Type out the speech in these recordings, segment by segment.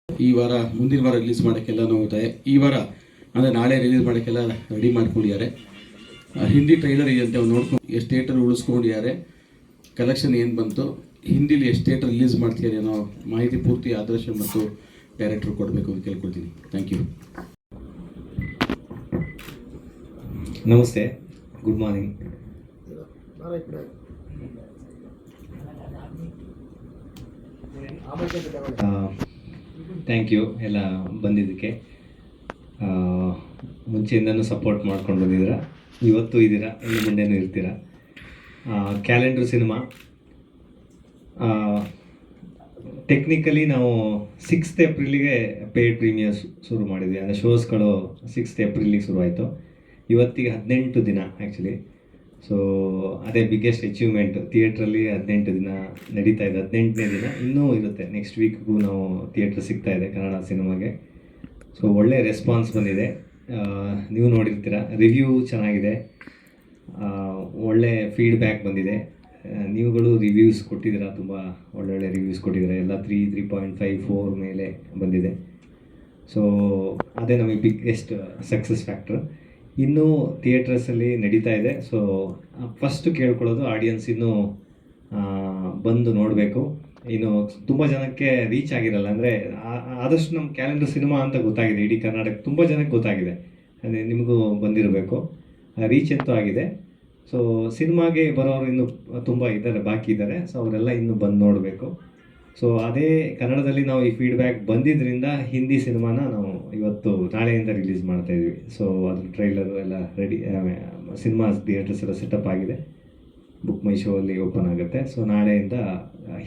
ಈ ವಾರ ಮುಂದಿನ ವಾರ ರಿಲೀಸ್ ಮಾಡೋಕ್ಕೆಲ್ಲ ನೋಡ್ತಾ ಈ ವಾರ ಅಂದರೆ ನಾಳೆ ರಿಲೀಸ್ ಮಾಡೋಕ್ಕೆಲ್ಲ ರೆಡಿ ಮಾಡ್ಕೊಂಡಿದ್ದಾರೆ. ಹಿಂದಿ ಟ್ರೈಲರ್ ಇದೆಯಂತೆ, ಅವ್ರು ನೋಡ್ಕೊಂಡು ಎಷ್ಟು ಥಿಯೇಟರ್ ಉಳಿಸ್ಕೊಂಡಿದ್ದಾರೆ, ಕಲೆಕ್ಷನ್ ಏನು ಬಂತು, ಹಿಂದಿಲಿ ಎಷ್ಟು ಥಿಯೇಟರ್ ರಿಲೀಸ್ ಮಾಡ್ತಿದ್ದಾರೆ ಅನ್ನೋ ಮಾಹಿತಿ ಪೂರ್ತಿ ಆದರ್ಶ ಮತ್ತು ಡೈರೆಕ್ಟ್ರು ಕೊಡಬೇಕು ಅಂತ ಕೇಳ್ಕೊಳ್ತೀನಿ. Thank you. ನಮಸ್ತೆ, ಗುಡ್ ಮಾರ್ನಿಂಗ್. ಥ್ಯಾಂಕ್ ಯು ಎಲ್ಲ ಬಂದಿದ್ದಕ್ಕೆ. ಮುಂಚೆಯಿಂದನೂ ಸಪೋರ್ಟ್ ಮಾಡ್ಕೊಂಡು ಬಂದಿದ್ದೀರಾ, ಇವತ್ತು ಇದ್ದೀರಾ, ಇನ್ನು ಮುಂದೆನೂ ಇರ್ತೀರ. ಕ್ಯಾಲೆಂಡ್ರ್ ಸಿನಿಮಾ ಟೆಕ್ನಿಕಲಿ ನಾವು 6th ಏಪ್ರಿಲಿಗೆ ಪೇಯ್ಡ್ ಪ್ರೀಮಿಯರ್ ಶುರು ಮಾಡಿದ್ವಿ. ಅಂದರೆ ಶೋಸ್ಗಳು 6th ಏಪ್ರಿಲಿಗೆ ಶುರುವಾಯಿತು. ಇವತ್ತಿಗೆ 18 ದಿನ ಆ್ಯಕ್ಚುಲಿ. ಸೊ ಅದೇ ಬಿಗ್ಗೆಸ್ಟ್ ಅಚೀವ್ಮೆಂಟ್. ಥಿಯೇಟ್ರಲ್ಲಿ 18 ದಿನ ನಡೀತಾ ಇದೆ. 18ನೇ ದಿನ ಇನ್ನೂ ಇರುತ್ತೆ. ನೆಕ್ಸ್ಟ್ ವೀಕ್ಗೂ ನಾವು ಥಿಯೇಟ್ರ್ ಸಿಗ್ತಾ ಇದೆ ಕನ್ನಡ ಸಿನಿಮಾಗೆ. ಸೊ ಒಳ್ಳೆ ರೆಸ್ಪಾನ್ಸ್ ಬಂದಿದೆ, ನೀವು ನೋಡಿರ್ತೀರ. ರಿವ್ಯೂ ಚೆನ್ನಾಗಿದೆ, ಒಳ್ಳೆ ಫೀಡ್ಬ್ಯಾಕ್ ಬಂದಿದೆ. ನೀವುಗಳು ರಿವ್ಯೂಸ್ ಕೊಟ್ಟಿದ್ದೀರಾ, ತುಂಬ ಒಳ್ಳೊಳ್ಳೆ ರಿವ್ಯೂಸ್ ಕೊಟ್ಟಿದ್ದೀರಾ. ಎಲ್ಲ 3.5 4 ಮೇಲೆ ಬಂದಿದೆ. ಸೊ ಅದೇ ನಮಗೆ ಬಿಗ್ಗೆಸ್ಟ್ ಸಕ್ಸಸ್ ಫ್ಯಾಕ್ಟ್ರ್. ಇನ್ನೂ ಥಿಯೇಟರ್ಸಲ್ಲಿ ನಡೀತಾ ಇದೆ. ಸೊ ಫಸ್ಟು ಕೇಳ್ಕೊಳ್ಳೋದು ಆಡಿಯನ್ಸ್ ಇನ್ನೂ ಬಂದು ನೋಡಬೇಕು. ಇನ್ನು ತುಂಬ ಜನಕ್ಕೆ ರೀಚ್ ಆಗಿರಲ್ಲ. ಅಂದರೆ ಆದಷ್ಟು ನಮ್ಮ ಕ್ಯಾಲೆಂಡರ್ ಸಿನಿಮಾ ಅಂತ ಗೊತ್ತಾಗಿದೆ, ಇಡೀ ಕರ್ನಾಟಕ ತುಂಬ ಜನಕ್ಕೆ ಗೊತ್ತಾಗಿದೆ. ಅಂದರೆ ನಿಮಗೂ ಬಂದಿರಬೇಕು, ರೀಚ್ ಅಂತೂ ಆಗಿದೆ. ಸೊ ಸಿನಿಮಾಗೆ ಬರೋರು ಇನ್ನೂ ತುಂಬ ಇದ್ದಾರೆ, ಬಾಕಿ ಇದ್ದಾರೆ. ಸೊ ಅವರೆಲ್ಲ ಇನ್ನೂ ಬಂದು ನೋಡಬೇಕು. ಸೊ ಅದೇ ಕನ್ನಡದಲ್ಲಿ ನಾವು ಈ ಫೀಡ್ಬ್ಯಾಕ್ ಬಂದಿದ್ದರಿಂದ ಹಿಂದಿ ಸಿನಿಮಾನ ನಾವು ಇವತ್ತು ನಾಳೆಯಿಂದ ರಿಲೀಸ್ ಮಾಡ್ತಾಯಿದ್ವಿ. ಸೊ ಅದ್ರ ಟ್ರೈಲರು ಎಲ್ಲ ರೆಡಿ, ಸಿನಿಮಾ ಥಿಯೇಟರ್ಸ್ ಎಲ್ಲ ಸೆಟಪ್ ಆಗಿದೆ. ಬುಕ್ ಮೈ ಶೋ ಅಲ್ಲಿ ಓಪನ್ ಆಗುತ್ತೆ. ಸೊ ನಾಳೆಯಿಂದ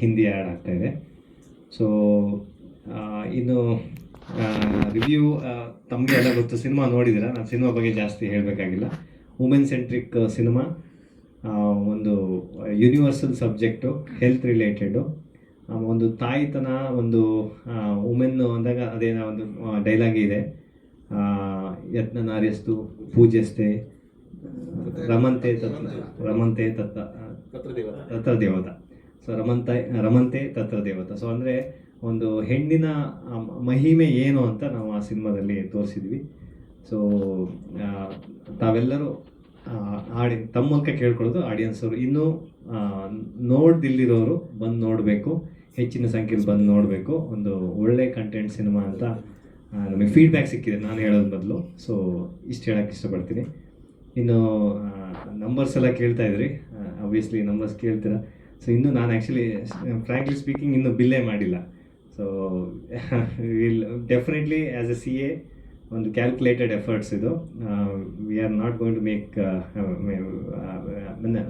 ಹಿಂದಿ ಆ್ಯಡ್ ಆಗ್ತಾಯಿದೆ. ಸೊ ಇನ್ನು ರಿವ್ಯೂ ತಮಗೆ ಎಲ್ಲ ಗೊತ್ತು, ಸಿನಿಮಾ ನೋಡಿದ್ದೀರಾ. ನಾನು ಸಿನಿಮಾ ಬಗ್ಗೆ ಜಾಸ್ತಿ ಹೇಳಬೇಕಾಗಿಲ್ಲ. ವುಮೆನ್ ಸೆಂಟ್ರಿಕ್ ಸಿನಿಮಾ, ಒಂದು ಯೂನಿವರ್ಸಲ್ ಸಬ್ಜೆಕ್ಟು, ಹೆಲ್ತ್ ರಿಲೇಟೆಡು. ಒಂದು ತಾಯಿತನ, ಒಂದು ವುಮೆನ್ನು ಅಂದಾಗ ಅದೇನೋ ಒಂದು ಡೈಲಾಗ್ ಇದೆ, ಯತ್ನ ನಾರ್ಯಸ್ತು ಪೂಜ್ಯಸ್ತೆ ರಮಂತೆ ತತ್ರ ದೇವತ. ಸೊ ರಮಂತೆ ತತ್ರ ದೇವತ. ಸೊ ಅಂದರೆ ಒಂದು ಹೆಣ್ಣಿನ ಮಹಿಮೆ ಏನು ಅಂತ ನಾವು ಆ ಸಿನಿಮಾದಲ್ಲಿ ತೋರಿಸಿದ್ವಿ. ಸೊ ತಾವೆಲ್ಲರೂ ತಮ್ಮ ಮೂಲಕ ಕೇಳ್ಕೊಳ್ಳೋದು, ಆಡಿಯನ್ಸ್ ಅವರು ಇನ್ನೂ ನೋಡ್ದಿಲ್ಲಿರೋರು ಬಂದು ನೋಡಬೇಕು, ಹೆಚ್ಚಿನ ಸಂಖ್ಯೆಯಲ್ಲಿ ಬಂದು ನೋಡಬೇಕು. ಒಂದು ಒಳ್ಳೆ ಕಂಟೆಂಟ್ ಸಿನಿಮಾ ಅಂತ ನಮಗೆ ಫೀಡ್ಬ್ಯಾಕ್ ಸಿಕ್ಕಿದೆ, ನಾನು ಹೇಳೋದ್ರ ಬದಲು. ಸೊ ಇಷ್ಟು ಹೇಳೋಕ್ಕೆ ಇಷ್ಟಪಡ್ತೀನಿ. ಇನ್ನು ನಂಬರ್ಸ್ ಎಲ್ಲ ಕೇಳ್ತಾ ಇದ್ರಿ, ಆಬ್ವಿಯಸ್ಲಿ ನಂಬರ್ಸ್ ಕೇಳ್ತೀರಾ. ಸೊ ಇನ್ನೂ ನಾನು ಆ್ಯಕ್ಚುಲಿ ಫ್ರ್ಯಾಂಕ್ಲಿ ಸ್ಪೀಕಿಂಗ್ ಇನ್ನೂ ಬಿಲ್ಲೇ ಮಾಡಿಲ್ಲ. So will definitely as a CA ಒಂದು ಕ್ಯಾಲ್ಕುಲೇಟೆಡ್ ಎಫರ್ಟ್ಸ್ ಇದು. We are not going to make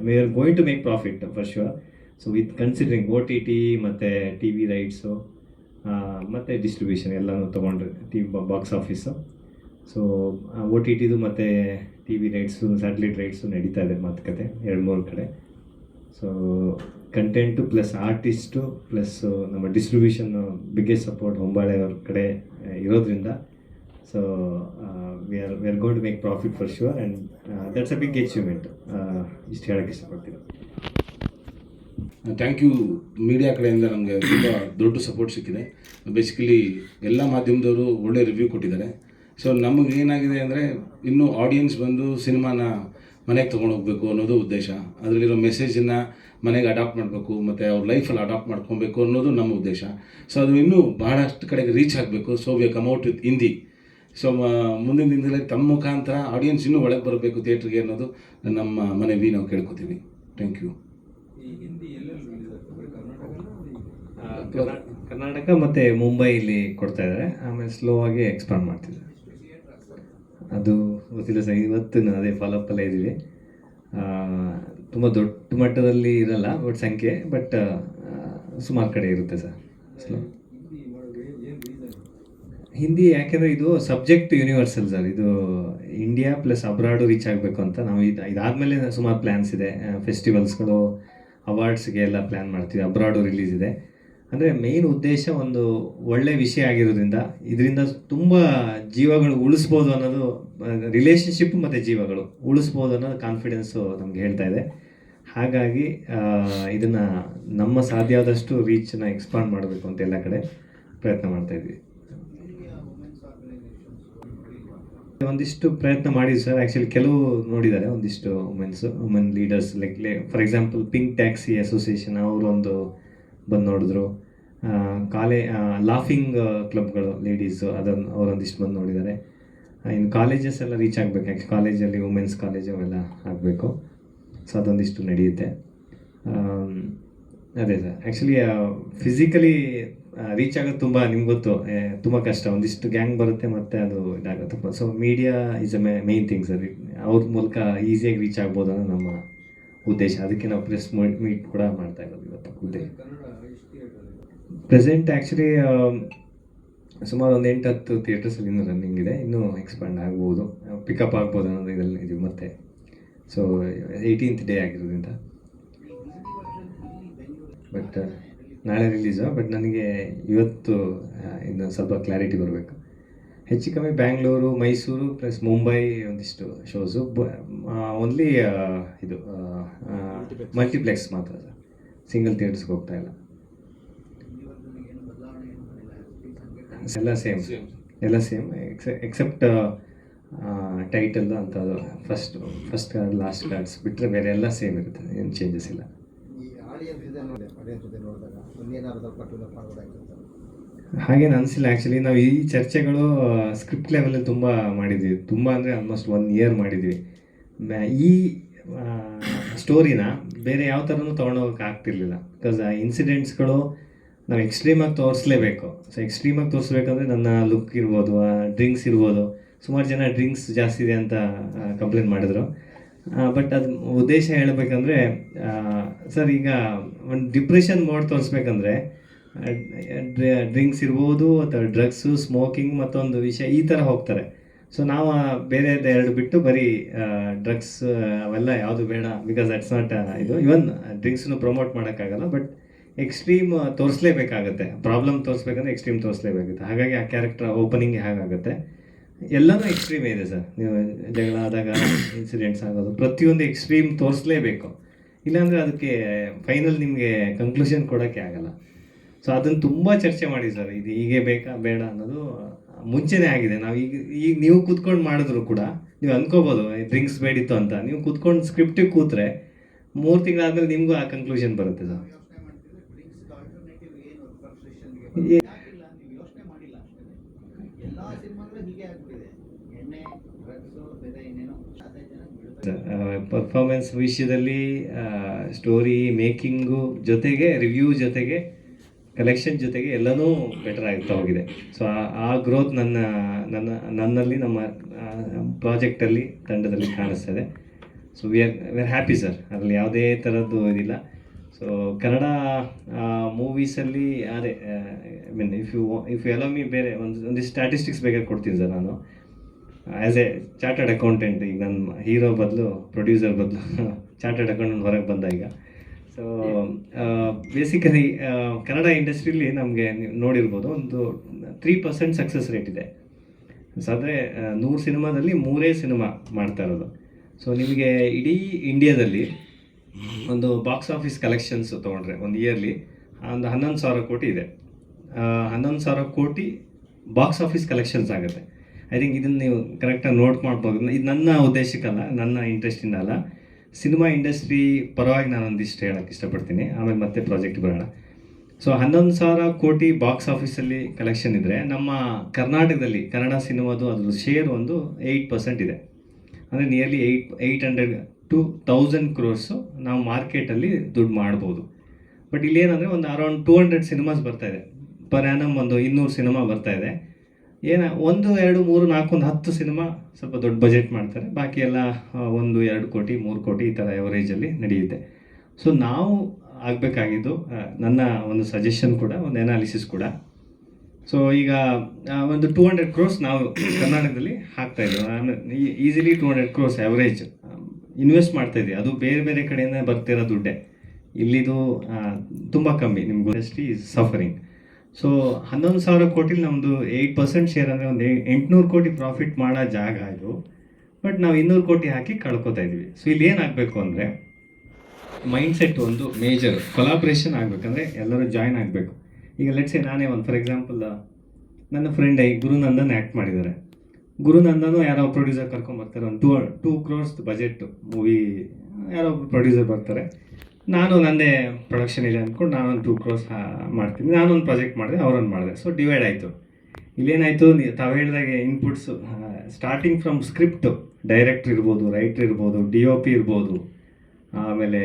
we are going to make profit for sure. So with considering OTT ಮತ್ತು TV rights ಮತ್ತು distribution ಎಲ್ಲನೂ ತೊಗೊಂಡ್ರೆ box office. So OTTದು ಮತ್ತು TV rights, satellite rights ನಡೀತಾ ಇದೆ ಮಾತುಕತೆ 2-3 ಕಡೆ. So content plus artist plus ನಮ್ಮ ಡಿಸ್ಟ್ರಿಬ್ಯೂಷನ್ನು ಬಿಗ್ಗೆಸ್ಟ್ ಸಪೋರ್ಟ್ ಹೊಂಬಾಳೆ ಅವ್ರ ಕಡೆ ಇರೋದ್ರಿಂದ. So we are going to make profit for sure, and that's a big achievement. ಇಷ್ಟು ಹೇಳೋಕ್ಕೆ ಇಷ್ಟಪಡ್ತೀನಿ. Thank you. ಮೀಡಿಯಾ ಕಡೆಯಿಂದ ನಮಗೆ ತುಂಬ ದೊಡ್ಡ ಸಪೋರ್ಟ್ ಸಿಕ್ಕಿದೆ. ಬೇಸಿಕಲಿ ಎಲ್ಲ ಮಾಧ್ಯಮದವರು ಒಳ್ಳೆ ರಿವ್ಯೂ ಕೊಟ್ಟಿದ್ದಾರೆ. ಸೊ ನಮಗೆ ಏನಾಗಿದೆ ಅಂದರೆ ಇನ್ನೂ ಆಡಿಯನ್ಸ್ ಬಂದು ಸಿನಿಮಾನ ಮನೆಗೆ ತೊಗೊಂಡು ಹೋಗಬೇಕು ಅನ್ನೋದು ಉದ್ದೇಶ. ಅದರಲ್ಲಿರೋ ಮೆಸೇಜನ್ನು ಮನೆಗೆ ಅಡಾಪ್ಟ್ ಮಾಡಬೇಕು ಮತ್ತು ಅವ್ರ ಲೈಫಲ್ಲಿ ಅಡಾಪ್ಟ್ ಮಾಡ್ಕೊಬೇಕು ಅನ್ನೋದು ನಮ್ಮ ಉದ್ದೇಶ. ಸೊ ಅದು ಇನ್ನೂ ಬಹಳಷ್ಟು ಕಡೆಗೆ ರೀಚ್ ಆಗಬೇಕು. So we come out with Hindi. So ಮುಂದಿನ ದಿನದಲ್ಲಿ ತಮ್ಮ ಮುಖಾಂತರ ಆಡಿಯನ್ಸ್ ಇನ್ನೂ ಒಳಗೆ ಬರಬೇಕು ಥಿಯೇಟ್ರಿಗೆ ಅನ್ನೋದು ನಮ್ಮ ಮನವಿ, ನಾವು ಕೇಳ್ಕೊತೀವಿ. Thank you. ಕರ್ನಾಟಕ ಮತ್ತು ಮುಂಬೈಲಿ ಕೊಡ್ತಾ ಇದ್ದಾರೆ, ಆಮೇಲೆ ಸ್ಲೋ ಆಗಿ ಎಕ್ಸ್ಪಾಂಡ್ ಮಾಡ್ತಿದ್ದಾರೆ. ಅದು ಗೊತ್ತಿಲ್ಲ ಸರ್, ಇವತ್ತು ಅದೇ ಫಾಲೋಅಪ್ಪಲ್ಲೇ ಇದ್ದೀವಿ. ತುಂಬ ದೊಡ್ಡ ಮಟ್ಟದಲ್ಲಿ ಇರಲ್ಲ ಬಟ್ ಸಂಖ್ಯೆ, ಬಟ್ ಸುಮಾರು ಕಡೆ ಇರುತ್ತೆ ಸರ್. ಸ್ಲೋ ಹಿಂದಿ ಯಾಕೆಂದರೆ ಇದು ಸಬ್ಜೆಕ್ಟ್ ಯೂನಿವರ್ಸಲ್ ಸರ್. ಇದು ಇಂಡಿಯಾ ಪ್ಲಸ್ ಅಬ್ರಾಡು ರೀಚ್ ಆಗಬೇಕು ಅಂತ ನಾವು ಇದಾದಮೇಲೆ ಸುಮಾರು ಪ್ಲ್ಯಾನ್ಸ್ ಇದೆ. ಫೆಸ್ಟಿವಲ್ಸ್ಗಳು, ಅವಾರ್ಡ್ಸ್ಗೆ ಎಲ್ಲ ಪ್ಲ್ಯಾನ್ ಮಾಡ್ತೀವಿ. ಅಬ್ರಾಡು ರಿಲೀಸ್ ಇದೆ. ಅಂದರೆ ಮೇಯ್ನ್ ಉದ್ದೇಶ ಒಂದು ಒಳ್ಳೆ ವಿಷಯ ಆಗಿರೋದ್ರಿಂದ ಇದರಿಂದ ತುಂಬ ಜೀವಗಳು ಉಳಿಸ್ಬೋದು ಅನ್ನೋದು, ರಿಲೇಷನ್ಶಿಪ್ ಮತ್ತು ಜೀವಗಳು ಉಳಿಸ್ಬೋದು ಅನ್ನೋದು ಕಾನ್ಫಿಡೆನ್ಸು ನಮಗೆ ಹೇಳ್ತಾ ಇದೆ. ಹಾಗಾಗಿ ಇದನ್ನು ನಮ್ಮ ಸಾಧ್ಯ ಆದಷ್ಟು ರೀಚನ್ನ ಎಕ್ಸ್ಪಾಂಡ್ ಮಾಡಬೇಕು ಅಂತ ಎಲ್ಲ ಕಡೆ ಪ್ರಯತ್ನ ಮಾಡ್ತಾಯಿದ್ವಿ. ಒಂದಿಷ್ಟು ಪ್ರಯತ್ನ ಮಾಡಿದ್ವಿ ಸರ್. ಆ್ಯಕ್ಚುಲಿ ಕೆಲವು ನೋಡಿದ್ದಾರೆ, ಒಂದಿಷ್ಟು women leaders like for example pink taxi association ಅವರೊಂದು ಬಂದು ನೋಡಿದ್ರು. ಲಾಫಿಂಗ್ ಕ್ಲಬ್ಗಳು ಲೇಡೀಸು ಅವರೊಂದಿಷ್ಟು ಬಂದು ನೋಡಿದ್ದಾರೆ. ಇನ್ನು ಕಾಲೇಜಸ್ ಎಲ್ಲ ರೀಚ್ ಆಗಬೇಕು. ಆ್ಯಕ್ಚುಲಿ ಕಾಲೇಜಲ್ಲಿ ವುಮೆನ್ಸ್ ಕಾಲೇಜ್ ಅವೆಲ್ಲ ಆಗಬೇಕು. ಸೊ ಅದೊಂದಿಷ್ಟು ನಡೆಯುತ್ತೆ. ಅದೇ ಸರ್, ಆ್ಯಕ್ಚುಲಿ ಫಿಸಿಕಲಿ ರೀಚ್ ಆಗೋದು ತುಂಬ ನಿಮ್ಗೆ ಗೊತ್ತು, ತುಂಬ ಕಷ್ಟ. ಒಂದಿಷ್ಟು ಗ್ಯಾಂಗ್ ಬರುತ್ತೆ ಮತ್ತು ಅದು ಇದಾಗುತ್ತೆ. So media is a main thing sir. ಅವ್ರ ಮೂಲಕ ಈಸಿಯಾಗಿ ರೀಚ್ ಆಗ್ಬೋದು ಅನ್ನೋ ನಮ್ಮ ಉದ್ದೇಶ. ಅದಕ್ಕೆ ನಾವು ಪ್ರೆಸ್ ಮೀಟ್ ಕೂಡ ಮಾಡ್ತಾ ಇರೋದು ಇವತ್ತು ಉದ್ದೇಶ. ಪ್ರೆಸೆಂಟ್ ಆ್ಯಕ್ಚುಲಿ ಸುಮಾರು ಒಂದು 8-10 ಥಿಯೇಟರ್ಸಲ್ಲಿ ಇನ್ನೂ ರನ್ನಿಂಗ್ ಇದೆ. ಇನ್ನೂ ಎಕ್ಸ್ಪ್ಯಾಂಡ್ ಆಗ್ಬೋದು, ಪಿಕಪ್ ಆಗ್ಬೋದು ಅನ್ನೋದು ಇದರಲ್ಲಿ ಇದೀವಿ ಮತ್ತೆ. ಸೊ 18th ಡೇ ಆಗಿರೋದ್ರಿಂದ ಬಟ್ ನಾಳೆ ರಿಲೀಸು. ಬಟ್ ನನಗೆ ಇವತ್ತು ಇನ್ನು ಸ್ವಲ್ಪ ಕ್ಲಾರಿಟಿ ಬರಬೇಕು. ಹೆಚ್ಚು ಕಮ್ಮಿ ಬ್ಯಾಂಗ್ಳೂರು, ಮೈಸೂರು ಪ್ಲಸ್ ಮುಂಬೈ ಒಂದಿಷ್ಟು ಶೋಸು. ಓನ್ಲಿ ಇದು ಮಲ್ಟಿಪ್ಲೆಕ್ಸ್ ಮಾತ್ರ ಸರ್, ಸಿಂಗಲ್ ಥಿಯೇಟರ್ಸ್ಗೆ ಹೋಗ್ತಾ ಇಲ್ಲ. ಎಲ್ಲ ಸೇಮ್ ಎಕ್ಸೆಪ್ಟ್ ಟೈಟಲ್ ಅಂಥದ್ದು ಫಸ್ಟ್ ಕಾರ್ಡ್ ಲಾಸ್ಟ್ ಕಾರ್ಡ್ಸ್ ಬಿಟ್ಟರೆ ಬೇರೆ ಎಲ್ಲ ಸೇಮ್ ಇರುತ್ತೆ, ಏನು ಚೇಂಜಸ್ ಇಲ್ಲ. ಹಾಗೇನು ಅನಿಸಿಲ್ಲ. ಆ್ಯಕ್ಚುಲಿ ನಾವು ಈ ಚರ್ಚೆಗಳು ಸ್ಕ್ರಿಪ್ಟ್ ಲೆವೆಲಲ್ಲಿ ತುಂಬ ಮಾಡಿದ್ವಿ. ತುಂಬ ಅಂದರೆ ಆಲ್ಮೋಸ್ಟ್ 1 year ಮಾಡಿದ್ವಿ. ಈ ಸ್ಟೋರಿನ ಬೇರೆ ಯಾವ ಥರನೂ ತೊಗೊಂಡೋಗಕ್ಕೆ ಆಗ್ತಿರ್ಲಿಲ್ಲ. ಬಿಕಾಸ್ ಆ ಇನ್ಸಿಡೆಂಟ್ಸ್ಗಳು ನಾವು ಎಕ್ಸ್ಟ್ರೀಮಾಗಿ ತೋರಿಸ್ಲೇಬೇಕು. ಸೊ ಎಕ್ಸ್ಟ್ರೀಮಾಗಿ ತೋರಿಸ್ಬೇಕಂದ್ರೆ ನನ್ನ ಲುಕ್ ಇರ್ಬೋದು, ಡ್ರಿಂಕ್ಸ್ ಇರ್ಬೋದು. ಸುಮಾರು ಜನ ಡ್ರಿಂಕ್ಸ್ ಜಾಸ್ತಿ ಇದೆ ಅಂತ ಕಂಪ್ಲೇಂಟ್ ಮಾಡಿದ್ರು. ಬಟ್ ಅದು ಉದ್ದೇಶ ಹೇಳಬೇಕಂದ್ರೆ ಸರ್, ಈಗ ಒಂದು ಡಿಪ್ರೆಷನ್ ಮೋಡ್ ತೋರಿಸ್ಬೇಕಂದ್ರೆ ಡ್ರಿಂಕ್ಸ್ ಇರ್ಬೋದು ಅಥವಾ ಡ್ರಗ್ಸು, ಸ್ಮೋಕಿಂಗ್, ಮತ್ತೊಂದು ವಿಷಯ ಈ ಥರ ಹೋಗ್ತಾರೆ. ಸೊ ನಾವು ಬೇರೆ ಎರಡು ಬಿಟ್ಟು ಬರೀ ಡ್ರಗ್ಸ್ ಅವೆಲ್ಲ ಯಾವುದು ಬೇಡ. ಬಿಕಾಸ್ ದಟ್ಸ್ ನಾಟ್ ಇದು. ಇವನ್ ಡ್ರಿಂಕ್ಸ್ನು ಪ್ರಮೋಟ್ ಮಾಡೋಕ್ಕಾಗಲ್ಲ, ಬಟ್ ಎಕ್ಸ್ಟ್ರೀಮ್ ತೋರಿಸ್ಲೇಬೇಕಾಗತ್ತೆ. ಪ್ರಾಬ್ಲಮ್ ತೋರಿಸ್ಬೇಕಂದ್ರೆ ಎಕ್ಸ್ಟ್ರೀಮ್ ತೋರಿಸ್ಲೇಬೇಕಾಗುತ್ತೆ. ಹಾಗಾಗಿ ಆ ಕ್ಯಾರೆಕ್ಟರ್ ಓಪನಿಂಗ್ ಹೇಗಾಗುತ್ತೆ ಎಲ್ಲನೂ ಎಕ್ಸ್ಟ್ರೀಮೇ ಇದೆ ಸರ್. ನೀವು ಜಗಳ ಆದಾಗ ಇನ್ಸಿಡೆಂಟ್ಸ್ ಆಗೋದು ಪ್ರತಿಯೊಂದು ಎಕ್ಸ್ಟ್ರೀಮ್ ತೋರಿಸ್ಲೇಬೇಕು. ಇಲ್ಲಾಂದರೆ ಅದಕ್ಕೆ ಫೈನಲ್ ನಿಮಗೆ ಕನ್ಕ್ಲೂಷನ್ ಕೊಡೋಕ್ಕೆ ಆಗಲ್ಲ. ಸೊ ಅದನ್ನು ತುಂಬ ಚರ್ಚೆ ಮಾಡಿ ಸರ್. ಇದು ಹೀಗೆ ಬೇಕಾ ಬೇಡ ಅನ್ನೋದು ಮುಂಚೆನೇ ಆಗಿದೆ. ನಾವು ಈಗ ನೀವು ಕೂತ್ಕೊಂಡು ಮಾಡಿದ್ರು ಕೂಡ ನೀವು ಅನ್ಕೋಬೋದು ಡ್ರಿಂಕ್ಸ್ ಬೇಡಿತ್ತು ಅಂತ. ನೀವು ಕೂತ್ಕೊಂಡು ಸ್ಕ್ರಿಪ್ಟಿಗೆ ಕೂತ್ರೆ 3 ತಿಂಗಳಾದ್ಮೇಲೆ ನಿಮಗೂ ಆ ಕನ್ಕ್ಲೂಷನ್ ಬರುತ್ತೆ ಸರ್. ಪರ್ಫಾರ್ಮೆನ್ಸ್ ವಿಷಯದಲ್ಲಿ ಸ್ಟೋರಿ ಮೇಕಿಂಗು ಜೊತೆಗೆ ರಿವ್ಯೂ ಜೊತೆಗೆ ಕಲೆಕ್ಷನ್ ಜೊತೆಗೆ ಎಲ್ಲನೂ ಬೆಟರ್ ಆಗ್ತಾ ಹೋಗಿದೆ. ಸೊ ಆ ಗ್ರೋತ್ ನನ್ನಲ್ಲಿ ನಮ್ಮ ಪ್ರಾಜೆಕ್ಟಲ್ಲಿ ತಂಡದಲ್ಲಿ ಕಾಣಿಸ್ತಾ ಇದೆ. So we are happy sir. ಅದರಲ್ಲಿ ಯಾವುದೇ ಥರದ್ದು ಇದಿಲ್ಲ. ಸೊ ಕನ್ನಡ ಮೂವೀಸಲ್ಲಿ ಅದೇ I mean if you allow me ಬೇರೆ ಒಂದಿಷ್ಟು ಸ್ಟ್ಯಾಟಿಸ್ಟಿಕ್ಸ್ ಬೇಕಾದ್ರೆ ಕೊಡ್ತೀನಿ ಸರ್. ನಾನು ಆ್ಯಸ್ ಎ ಚಾರ್ಟರ್ಡ್ ಅಕೌಂಟೆಂಟ್, ಈಗ ನನ್ನ ಹೀರೋ ಬದಲು ಪ್ರೊಡ್ಯೂಸರ್ ಬದಲು ಚಾರ್ಟರ್ಡ್ ಅಕೌಂಟೆಂಟ್ ಹೊರಗೆ ಬಂದ ಈಗ. ಸೊ ಬೇಸಿಕಲಿ ಕನ್ನಡ ಇಂಡಸ್ಟ್ರೀಲಿ ನಮಗೆ ನೀವು ನೋಡಿರ್ಬೋದು ಒಂದು 3% ಸಕ್ಸಸ್ ರೇಟ್ ಇದೆ. ಸೊ ಆದರೆ 100 ಸಿನಿಮಾದಲ್ಲಿ 3 ಸಿನಿಮಾ ಮಾಡ್ತಾ ಇರೋದು. ಸೊ ನಿಮಗೆ ಇಡೀ ಇಂಡಿಯಾದಲ್ಲಿ ಒಂದು ಬಾಕ್ಸ್ ಆಫೀಸ್ ಕಲೆಕ್ಷನ್ಸ್ ತೊಗೊಂಡ್ರೆ ಒಂದು ಇಯರ್ಲಿ ಒಂದು 11,000 ಕೋಟಿ ಇದೆ. 11,000 ಕೋಟಿ ಬಾಕ್ಸ್ ಆಫೀಸ್ ಕಲೆಕ್ಷನ್ಸ್ ಆಗುತ್ತೆ. ಐ ಥಿಂಕ್ ಇದನ್ನು ನೀವು ಕರೆಕ್ಟಾಗಿ ನೋಟ್ ಮಾಡ್ಬೋದು. ಇದು ನನ್ನ ಉದ್ದೇಶಕ್ಕಲ್ಲ, ನನ್ನ ಇಂಟ್ರೆಸ್ಟಿಂದ ಅಲ್ಲ. ಸಿನಿಮಾ ಇಂಡಸ್ಟ್ರಿ ಪರವಾಗಿ ನಾನು ಒಂದಿಷ್ಟು ಹೇಳೋಕ್ಕೆ ಇಷ್ಟಪಡ್ತೀನಿ, ಆಮೇಲೆ ಮತ್ತೆ ಪ್ರಾಜೆಕ್ಟ್ ಬರೋಣ. ಸೊ 11,000 ಕೋಟಿ ಬಾಕ್ಸ್ ಆಫೀಸಲ್ಲಿ ಕಲೆಕ್ಷನ್ ಇದ್ದರೆ ನಮ್ಮ ಕರ್ನಾಟಕದಲ್ಲಿ ಕನ್ನಡ ಸಿನಿಮಾದು ಅದ್ರ ಶೇರ್ ಒಂದು 8% ಇದೆ. ಅಂದರೆ ನಿಯರ್ಲಿ 800 to 1,000 crores ನಾವು ಮಾರ್ಕೆಟಲ್ಲಿ ದುಡ್ಡು ಮಾಡ್ಬೋದು. ಬಟ್ ಇಲ್ಲಿ ಏನಂದರೆ ಒಂದು ಅರೌಂಡ್ 200 ಸಿನಿಮಾಸ್ ಬರ್ತಾಯಿದೆ ಪರ್ ಆ್ಯನಮ್. ಒಂದು 200 ಸಿನಿಮಾ ಬರ್ತಾಯಿದೆ. 1, 2, 3, 4 ಒಂದು 10 ಸಿನಿಮಾ ಸ್ವಲ್ಪ ದೊಡ್ಡ ಬಜೆಟ್ ಮಾಡ್ತಾರೆ. ಬಾಕಿ ಎಲ್ಲ 1, 2 ಕೋಟಿ 3 ಕೋಟಿ ಈ ಥರ ಎವರೇಜಲ್ಲಿ ನಡೆಯುತ್ತೆ. ಸೊ ನಾವು ಆಗಬೇಕಾಗಿದ್ದು, ನನ್ನ ಒಂದು ಸಜೆಷನ್ ಕೂಡ, ಒಂದು ಅನಾಲಿಸಿಸ್ ಕೂಡ. ಸೊ ಈಗ ಒಂದು 200 crores ನಾವು ಕರ್ನಾಟಕದಲ್ಲಿ ಹಾಕ್ತಾಯಿದ್ದೀವಿ. ಈಸಿಲಿ 200 crores ಎವರೇಜ್ ಇನ್ವೆಸ್ಟ್ ಮಾಡ್ತಾಯಿದ್ವಿ. ಅದು ಬೇರೆ ಬೇರೆ ಕಡೆಯಿಂದ ಬರ್ತಿರೋ ದುಡ್ಡೆ. ಇಲ್ಲಿದು ತುಂಬ ಕಮ್ಮಿ. ನಿಮ್ಗೆ ಇಂಡಸ್ಟ್ರಿ ಈಸ್ ಸಫರಿಂಗ್. ಸೊ 11,000 ಕೋಟಿಲಿ ನಮ್ಮದು 8% ಶೇರ್ ಅಂದರೆ ಒಂದು 800 ಕೋಟಿ ಪ್ರಾಫಿಟ್ ಮಾಡೋ ಜಾಗ ಇದು. ಬಟ್ ನಾವು 200 ಕೋಟಿ ಹಾಕಿ ಕಳ್ಕೊತಾ ಇದ್ವಿ. ಸೊ ಇಲ್ಲಿ ಏನಾಗಬೇಕು ಅಂದರೆ ಮೈಂಡ್ಸೆಟ್ ಒಂದು ಮೇಜರ್ ಕೊಲಾಬ್ರೇಷನ್ ಆಗಬೇಕಂದ್ರೆ ಎಲ್ಲರೂ ಜಾಯ್ನ್ ಆಗಬೇಕು. ಈಗ ಲೆಟ್ಸೆ ನಾನೇ ಒಂದು ಫಾರ್ ಎಕ್ಸಾಂಪಲ್ ನನ್ನ ಫ್ರೆಂಡ್ ಗುರುನಂದನ್ ಆ್ಯಕ್ಟ್ ಮಾಡಿದ್ದಾರೆ. ಗುರುನಂದನು ಯಾರೋ ಪ್ರೊಡ್ಯೂಸರ್ ಕರ್ಕೊಂಬರ್ತಾರೆ, ಒಂದು ಟೂ ಕ್ರೋರ್ಸ್ ಬಜೆಟ್ ಮೂವಿ, ಯಾರೋ ಪ್ರೊಡ್ಯೂಸರ್ ಬರ್ತಾರೆ. ನಾನು ನನ್ನದೇ ಪ್ರೊಡಕ್ಷನ್ ಇದೆ ಅಂದ್ಕೊಂಡು ನಾನೊಂದು 2 crores ಮಾಡ್ತೀನಿ. ನಾನೊಂದು ಪ್ರಾಜೆಕ್ಟ್ ಮಾಡಿದೆ, ಅವರೊಂದು ಮಾಡಿದೆ. ಸೊ ಡಿವೈಡ್ ಆಯಿತು. ಇಲ್ಲೇನಾಯಿತು, ತಾವು ಹೇಳಿದಾಗೆ inputs starting from script, director ಇರ್ಬೋದು, ರೈಟ್ರ್ ಇರ್ಬೋದು, DOP ಇರ್ಬೋದು, ಆಮೇಲೆ